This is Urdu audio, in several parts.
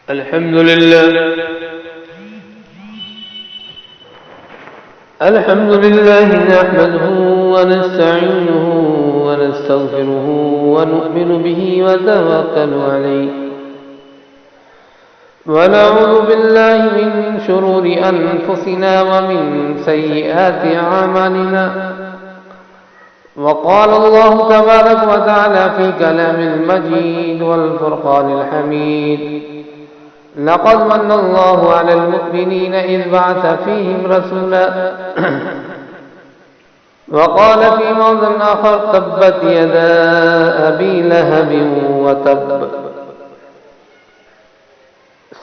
الحمد لله نحمده ونستعينه ونستغفره ونؤمن به ونتوكل عليه ونعوذ بالله من شرور أنفسنا ومن سيئات أعمالنا. وقال الله تبارك وتعالى في كلام المجيد والفرقان الحميد: لقد من الله على المؤمنين إذ بعث فيهم رسولا. وقال في موضع آخر: تبت يدا أبي لهب وتب.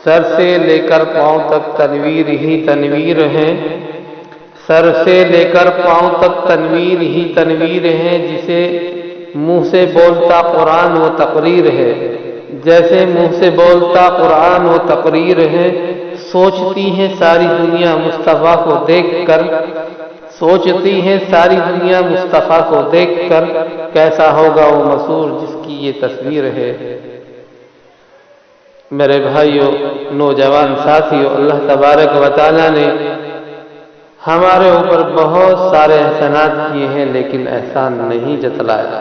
سر سے لے کر پاؤں تک تنویر ہی تنویر ہے، سر سے لے کر پاؤں تک تنویر ہی تنویر ہے. جسے منہ سے بولتا قرآن وہ تقریر ہے، جیسے منہ سے بولتا قرآن وہ تقریر ہے. سوچتی ہے ساری دنیا مصطفیٰ کو دیکھ کر، سوچتی ہے ساری دنیا مصطفیٰ کو دیکھ کر، کیسا ہوگا وہ مسرور جس کی یہ تصویر ہے. میرے بھائیوں، نوجوان ساتھیوں، اللہ تبارک و تعالیٰ نے ہمارے اوپر بہت سارے احسانات کیے ہیں، لیکن احسان نہیں جتلایا.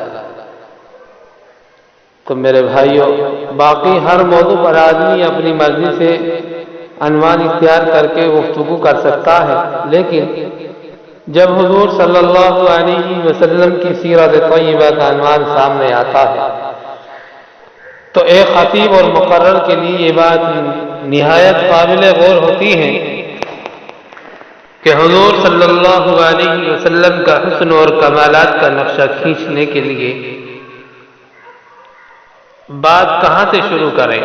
تو میرے بھائیوں، باقی ہر موضوع پر آدمی اپنی مرضی سے عنوان اختیار کر کے گفتگو کر سکتا ہے، لیکن جب حضور صلی اللہ علیہ وسلم کی سیرت طیبہ کا عنوان سامنے آتا ہے تو ایک خطیب اور مقرر کے لیے یہ بات نہایت قابل غور ہوتی ہے کہ حضور صلی اللہ علیہ وسلم کا حسن اور کمالات کا نقشہ کھینچنے کے لیے بات کہاں سے شروع کریں.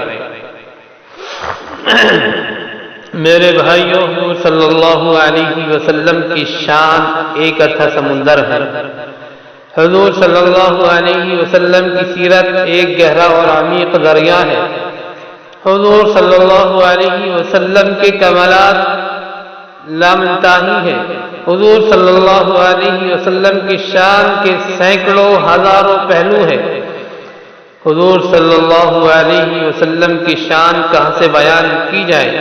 میرے بھائیوں، حضور صلی اللہ علیہ وسلم کی شان ایک اتھا سمندر ہے. حضور صلی اللہ علیہ وسلم کی سیرت ایک گہرا اور عمیق دریا ہے. حضور صلی اللہ علیہ وسلم کے کمالات لامنتہی ہیں. حضور صلی اللہ علیہ وسلم کی شان کے سینکڑوں ہزاروں پہلو ہیں. حضور صلی اللہ علیہ وسلم کی شان کہاں سے بیان کی جائے.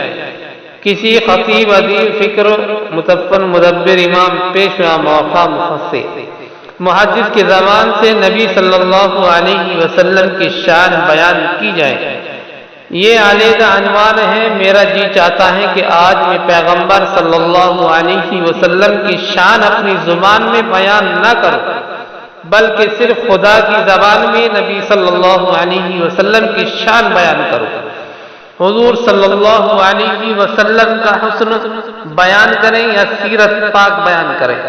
کسی خطیب، ادیب، فکر، متفن، مدبر، امام، پیشوا، موقع، مفسر، محدث کی زبان سے نبی صلی اللہ علیہ وسلم کی شان بیان کی جائے، یہ علیحدہ عنوان ہے. میرا جی چاہتا ہے کہ آج میں پیغمبر صلی اللہ علیہ وسلم کی شان اپنی زبان میں بیان نہ کروں، بلکہ صرف خدا کی زبان میں نبی صلی اللہ علیہ وسلم کی شان بیان کروں. حضور صلی اللہ علیہ وسلم کا حسن بیان کریں یا سیرت پاک بیان کریں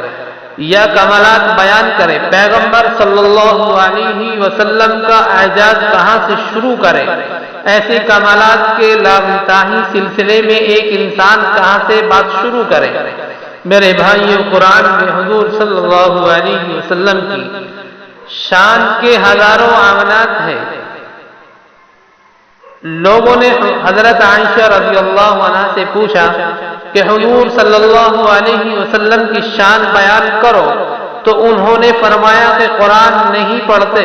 یا کمالات بیان کریں. پیغمبر صلی اللہ علیہ وسلم کا اعجاز کہاں سے شروع کریں. ایسے کمالات کے لامنتہی سلسلے میں ایک انسان کہاں سے بات شروع کرے. میرے بھائیوں، قرآن میں حضور صلی اللہ علیہ وسلم کی شان کے ہزاروں عنوانات ہیں. لوگوں نے حضرت عائشہ رضی اللہ عنہا سے پوچھا کہ حضور صلی اللہ علیہ وسلم کی شان بیان کرو، تو انہوں نے فرمایا کہ قرآن نہیں پڑھتے.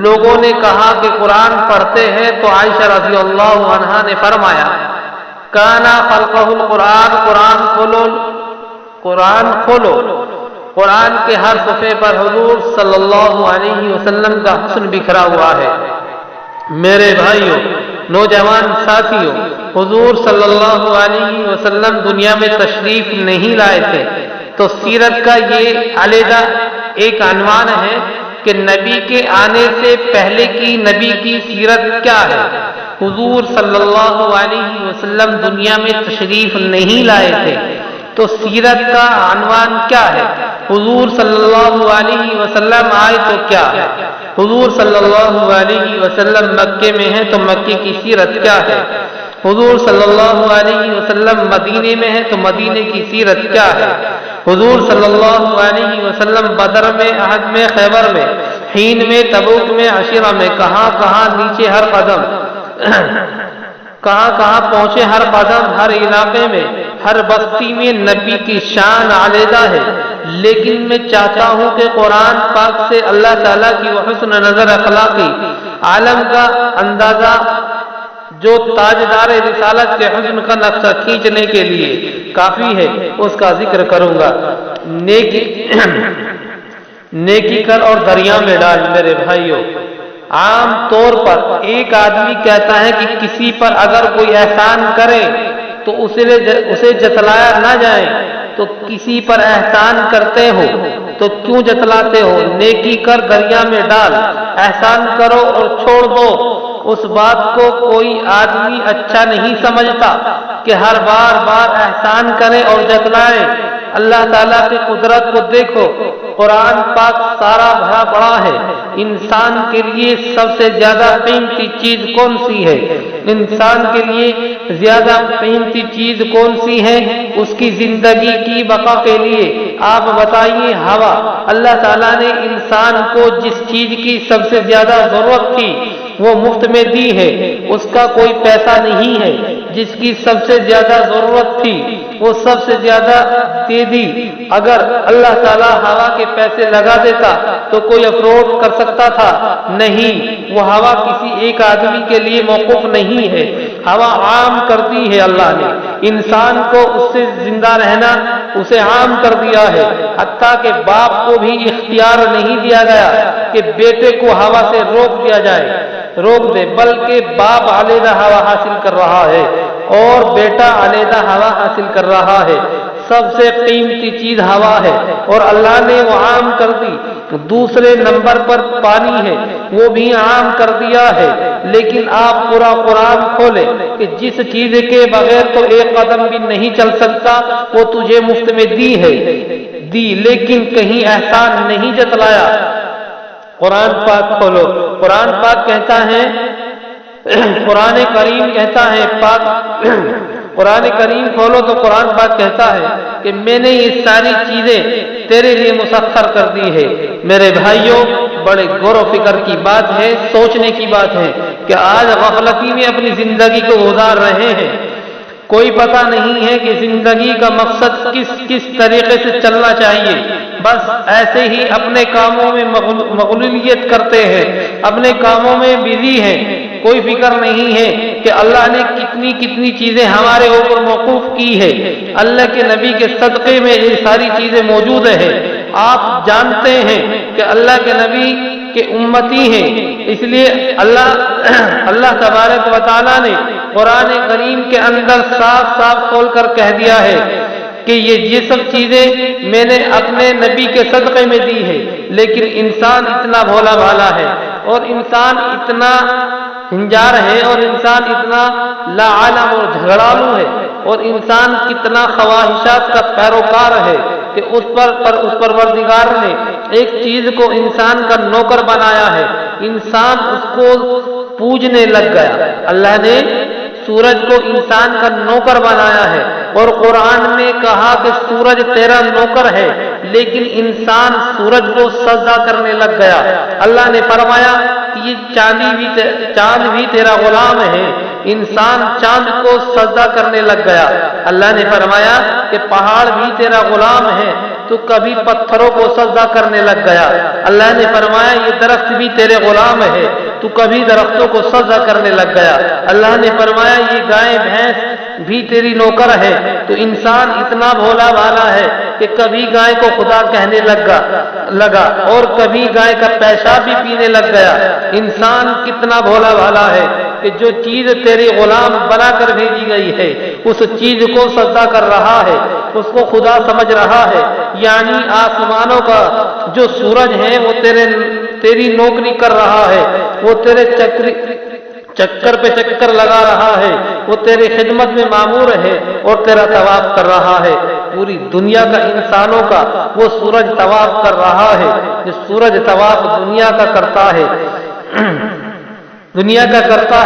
لوگوں نے کہا کہ قرآن پڑھتے ہیں، تو عائشہ رضی اللہ عنہا نے فرمایا: کانا خلقہ القرآن، قرآن کھولو. قرآن کے ہر صفحے پر حضور صلی اللہ علیہ وسلم کا حسن بکھرا ہوا ہے. میرے بھائیوں، نوجوان ساتھیوں، حضور صلی اللہ علیہ وسلم دنیا میں تشریف نہیں لائے تھے، تو سیرت کا یہ علیحدہ ایک عنوان ہے کہ نبی کے آنے سے پہلے کی نبی کی سیرت کیا ہے. حضور صلی اللہ علیہ وسلم دنیا میں تشریف نہیں لائے تھے، تو سیرت کا عنوان کیا ہے. حضور صلی اللہ علیہ وسلم آئے تو کیا ہے. حضور صلی اللہ علیہ وسلم مکے میں ہیں تو مکے کی سیرت کیا ہے. حضور صلی اللہ علیہ وسلم مدینے میں ہیں تو مدینے کی سیرت کیا ہے. حضور صلی اللہ علیہ وسلم بدر میں، احد میں، خیبر میں، حین میں، تبوک میں، عشیرہ میں، کہاں کہاں نیچے ہر قدم، کہاں کہاں پہنچے ہر قدم، ہر علاقے میں، ہر بستی میں نبی کی شان علیحدہ ہے. لیکن میں چاہتا ہوں کہ قرآن پاک سے اللہ تعالیٰ کی وہ حسن نظر اخلاقی عالم کا اندازہ جو تاجدار رسالت کے حسن کا نقشہ کھینچنے کے لیے کافی ہے اس کا ذکر کروں گا۔ نیکی کر اور دریا میں ڈال۔ میرے بھائیوں، عام طور پر ایک آدمی کہتا ہے کہ کسی پر اگر کوئی احسان کرے تو اسے جتلایا نہ جائے، تو کسی پر احسان کرتے ہو تو کیوں جتلاتے ہو؟ نیکی کر دریا میں ڈال، احسان کرو اور چھوڑ دو۔ اس بات کو کوئی آدمی اچھا نہیں سمجھتا کہ ہر بار احسان کرے اور جتلائے۔ اللہ تعالیٰ کی قدرت کو دیکھو، قرآن پاک سارا بھرا پڑا ہے۔ انسان کے لیے سب سے زیادہ قیمتی چیز کون سی ہے؟ انسان کے لیے زیادہ قیمتی چیز کون سی ہے؟ اس کی زندگی کی بقا کے لیے آپ بتائیے، ہوا۔ اللہ تعالیٰ نے انسان کو جس چیز کی سب سے زیادہ ضرورت تھی وہ مفت میں دی ہے، اس کا کوئی پیسہ نہیں ہے۔ جس کی سب سے زیادہ ضرورت تھی وہ سب سے زیادہ دے دی۔ اگر اللہ تعالیٰ ہوا کے پیسے لگا دیتا تو کوئی افورڈ کر سکتا تھا؟ نہیں، وہ ہوا کسی ایک آدمی کے لیے موقوف نہیں ہے، ہوا عام کر دی ہے اللہ نے۔ انسان کو اس سے زندہ رہنا اسے عام کر دیا ہے، حتیٰ کہ باپ کو بھی اختیار نہیں دیا گیا کہ بیٹے کو ہوا سے روک دیا جائے، روک دے، بلکہ باپ علیحدہ ہوا حاصل کر رہا ہے اور بیٹا علیحدہ ہوا حاصل کر رہا ہے۔ سب سے قیمتی چیز ہوا ہے اور اللہ نے وہ عام کر دی۔ دوسرے نمبر پر پانی ہے، وہ بھی عام کر دیا ہے۔ لیکن آپ پورا قرآن کھولیں کہ جس چیز کے بغیر تو ایک قدم بھی نہیں چل سکتا وہ تجھے مفت میں دی ہے، دی، لیکن کہیں احسان نہیں جتلایا۔ قرآن پاک کھولو، قرآن پاک کہتا ہے، قرآن کریم کہتا ہے، قرآن کریم کھولو تو قرآن پاک کہتا ہے کہ میں نے یہ ساری چیزیں تیرے لیے مسخر کر دی ہے۔ میرے بھائیوں، بڑے غور و فکر کی بات ہے، سوچنے کی بات ہے کہ آج غفلتی میں اپنی زندگی کو گزار رہے ہیں۔ کوئی پتہ نہیں ہے کہ زندگی کا مقصد کس طریقے سے چلنا چاہیے۔ بس ایسے ہی اپنے کاموں میں مغلولیت کرتے ہیں، اپنے کاموں میں بزی ہیں۔ کوئی فکر نہیں ہے کہ اللہ نے کتنی چیزیں ہمارے اوپر موقوف کی ہے۔ اللہ کے نبی کے صدقے میں یہ ساری چیزیں موجود ہیں۔ آپ جانتے ہیں کہ اللہ کے نبی کے امتی ہیں، اس لیے اللہ تبارک و تعالیٰ نے قرآن کریم کے اندر صاف کھول کر کہہ دیا ہے کہ یہ سب چیزیں میں نے اپنے نبی کے صدقے میں دی ہے۔ لیکن انسان اتنا بھولا بھالا ہے اور انسان اتنا ہنجار ہے اور انسان اتنا لا علم اور جھگڑالو ہے اور انسان کتنا خواہشات کا پیروکار ہے کہ اس پروردگار نے ایک چیز کو انسان کا نوکر بنایا ہے، انسان اس کو پوجنے لگ گیا۔ اللہ نے سورج کو انسان کا نوکر بنایا ہے اور قرآن میں کہا کہ سورج تیرا نوکر ہے، لیکن انسان سورج کو سجدہ کرنے لگ گیا۔ اللہ نے فرمایا کہ یہ چاند بھی تیرا غلام ہے، انسان چاند کو سجدہ کرنے لگ گیا۔ اللہ نے فرمایا کہ پہاڑ بھی تیرا غلام ہے، تو کبھی پتھروں کو سجدہ کرنے لگ گیا۔ اللہ نے فرمایا یہ درخت بھی تیرے غلام ہے، تو کبھی درختوں کو سجدہ کرنے لگ گیا۔ اللہ نے فرمایا یہ گائے بھینس بھی تیری نوکر ہے، تو انسان اتنا بھولا بھالا ہے کہ کبھی گائے کو خدا کہنے لگا اور کبھی گائے کا پیشاب بھی پینے لگ گیا۔ انسان کتنا بھولا بھالا ہے کہ جو چیز تیری غلام بنا کر بھیجی گئی ہے اس چیز کو سجدہ کر رہا ہے، اس کو خدا سمجھ رہا ہے۔ یعنی آسمانوں کا جو سورج ہے وہ تیری نوکری کر رہا ہے، وہ تیرے چکر پہ چکر لگا رہا ہے، وہ تیری خدمت میں مامور ہے اور تیرا طواف کر رہا ہے۔ پوری دنیا کا انسانوں کا وہ سورج طواف کر رہا ہے۔ جو سورج طواف دنیا کا کرتا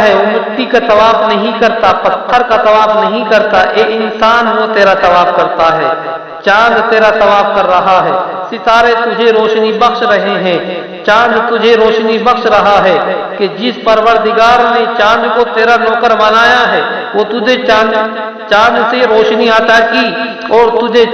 ہے، وہ مٹی کا طواف نہیں کرتا، پتھر کا طواف نہیں کرتا، اے انسان وہ تیرا طواف کرتا ہے۔ چاند تیرا طواف کر رہا ہے، ستارے تجھے روشنی بخش رہے ہیں، چاند تجھے روشنی بخش رہا ہے کہ جس پروردگار نے چاند کو تیرا نوکر بنایا ہے وہ تجھے چاند سے روشنی عطا کی اور تجھے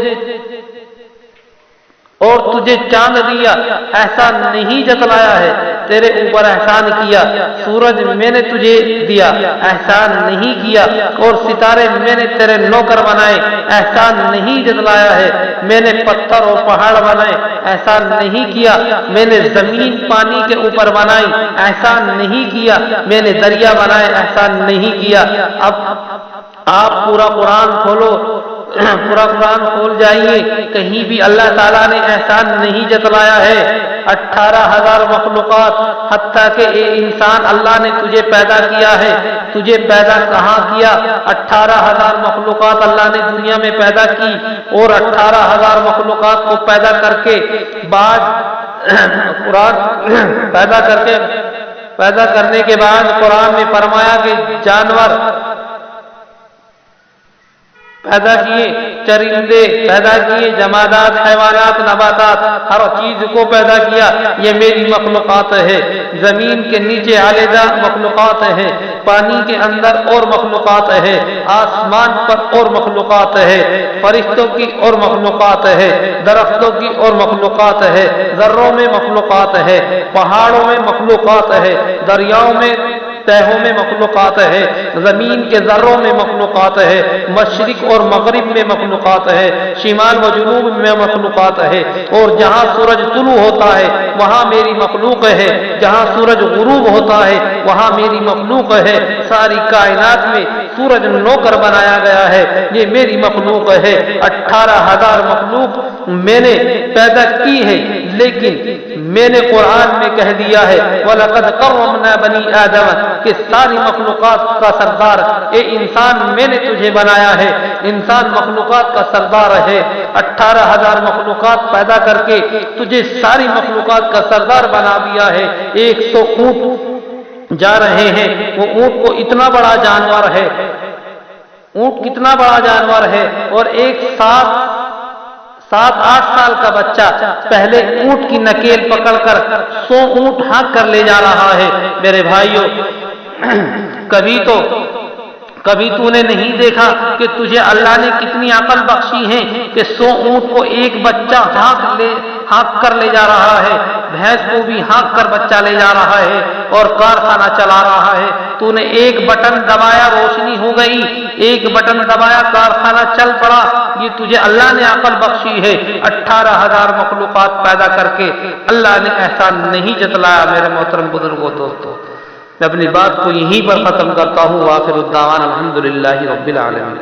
چاند دیا، ایسا نہیں جتلایا ہے تیرے اوپر احسان کیا، سورج میں نے تجھے دیا، احسان نہیں کیا، اور ستارے میں نے تیرے نوکر بنائے، احسان نہیں جتلایا ہے، میں نے پتھر اور پہاڑ بنائے، احسان نہیں کیا، میں نے زمین پانی کے اوپر بنائی، احسان نہیں کیا، میں نے دریا بنائے، احسان نہیں کیا۔ اب آپ پورا قرآن کھولو، پورا قرآن کھول جائیے، کہیں بھی اللہ تعالیٰ نے احسان نہیں جتلایا ہے۔ 18,000 مخلوقات، حتیٰ کہ اے انسان اللہ نے تجھے پیدا کیا ہے، تجھے پیدا کہاں کیا؟ 18,000 مخلوقات اللہ نے دنیا میں پیدا کی، اور 18,000 مخلوقات کو پیدا کر کے بعد قرآن پیدا کرنے کے بعد قرآن میں فرمایا کہ جانور پیدا کیے، چرندے پیدا کیے، جمادات، حیوانات، نباتات، ہر چیز کو پیدا کیا، یہ میری مخلوقات ہے۔ زمین کے نیچے علیحدہ مخلوقات ہے، پانی کے اندر اور مخلوقات ہے، آسمان پر اور مخلوقات ہے، فرشتوں کی اور مخلوقات ہے، درختوں کی اور مخلوقات ہے، ذروں میں مخلوقات ہے، پہاڑوں میں مخلوقات ہے، دریاؤں میں تہوں میں مخلوقات ہے، زمین کے ذروں میں مخلوقات ہے، مشرق اور مغرب میں مخلوقات ہے، شمال و جنوب میں مخلوقات ہے، اور جہاں سورج طلوع ہوتا ہے وہاں میری مخلوق ہے، جہاں سورج غروب ہوتا ہے وہاں میری مخلوق ہے۔ ساری کائنات میں سورج نوکر بنایا گیا ہے، یہ میری مخلوق ہے۔ 18,000 مخلوق میں نے پیدا کی ہے، لیکن میں نے قرآن میں کہہ دیا ہے وَلَقَدْ كَرَّمْنَا بَنِي آدَمَ کہ ساری مخلوقات کا سردار اے انسان میں نے تجھے بنایا ہے، انسان مخلوقات کا سردار ہے۔ 18,000 مخلوقات پیدا کر کے تجھے ساری مخلوقات کا سردار بنا دیا ہے۔ 100 اونٹ جا رہے ہیں، وہ اونٹ کو اتنا بڑا جانور ہے، اونٹ کتنا بڑا جانور ہے، اور ایک 7-8 سال کا بچہ پہلے اونٹ کی نکیل پکڑ کر 100 اونٹ ہانک کر لے جا رہا ہے۔ میرے بھائیوں، کبھی تو نے نہیں دیکھا کہ تجھے اللہ نے کتنی عقل بخشی ہے کہ 100 اونٹ کو ایک بچہ ہانک کر لے جا رہا ہے، بھینس کو بھی ہانک کر بچہ لے جا رہا ہے، اور کارخانہ چلا رہا ہے۔ تو نے ایک بٹن دبایا روشنی ہو گئی، ایک بٹن دبایا کارخانہ چل پڑا۔ یہ تجھے اللہ نے عقل بخشی ہے۔ 18,000 مخلوقات پیدا کر کے اللہ نے احسان نہیں جتلایا۔ میرے محترم بزرگوں، دوستوں، میں اپنی بات کو یہیں پر ختم کرتا ہوں۔ وآخر الدعوانا الحمدللہ رب العالمین۔